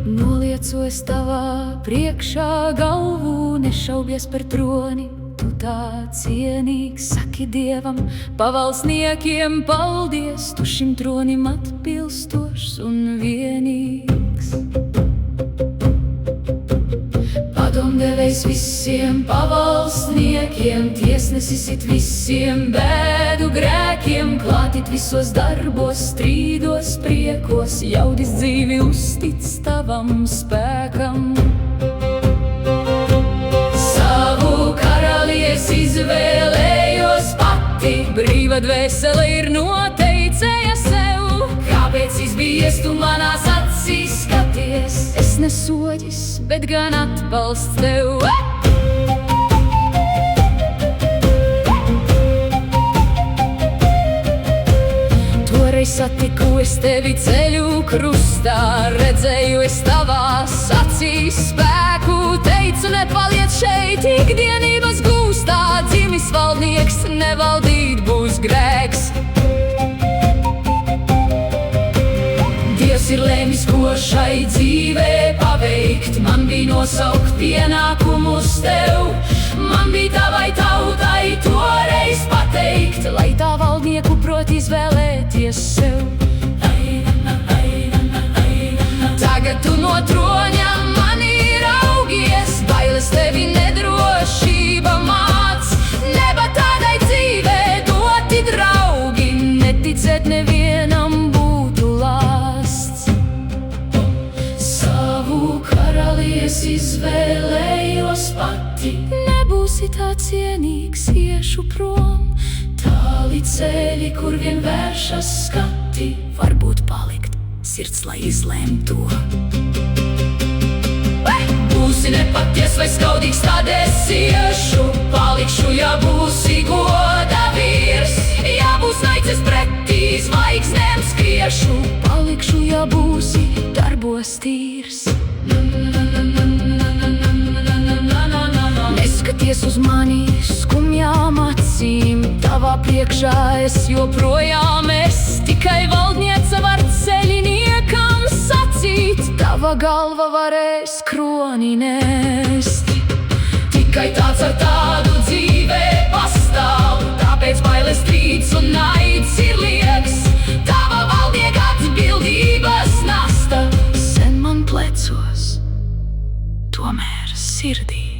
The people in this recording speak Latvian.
Noliecu es tavā priekšā galvu, nešaubies par troni. Tu tā cienīgs, saki Dievam, pavalsniekiem paldies, tu šim tronim atbilstošs un vienīgs. Padomdevējs visiem pavalsniekiem, tiesnesis it visiem bēdu grēkiem, klātit visos darbos, strīdos, priekos, jaudis dzīvi uztic tavam spēkam. Es izvēlējos pati, brīva dvēsele ir noteicēja sev. Kāpēc izbijies tu manās acīs skaties? Es nesoģis, bet gan atbalsts tev. Toreiz satiku es tevi ceļu krustā, redzēju es tavās acīs spēku, teicu nepaliec šeit, ikdienības gūstā, dzimis valdnieks, nevaldīt būs grēks. Dievs ir lēmis, ko šai dzīvē paveikt, man bija nosaukt pienākumus tev, man bija tavai tautai toreiz pateikt, lai tā valdnieku prot izvēlēties sev. Tagad tu no troņa mani raugies, bailes tevi nedrošība māc, neba tādai dzīvē doti draugi, neticēt nevienam būtu lāsts. Savu karali es izvēlējos pati, nebūsi tā cienīgs, iešu prom, tāli ceļi, kur vien vēršas skati, varbūt palikt sirds, lai izlēm to. Būsi nepaties vai skaudīgs, tad es iešu, palikšu, ja būsi goda vīrs, ja būs naices pretī zvaigznēm skriešu, palikšu, ja būsi darbos tīrs. Neskaties uz mani skumjām acīm, tavā priekšā es joprojām tikai valdniece var ceļiniekam sacīt, tava galva varēs kroni nest. Tikai tāds ar tādu dzīvē pastāv, tāpēc bailes strīds un naids ir lieks, tava valdnieka atbildības nasta sen man plecos, tomēr sirdī.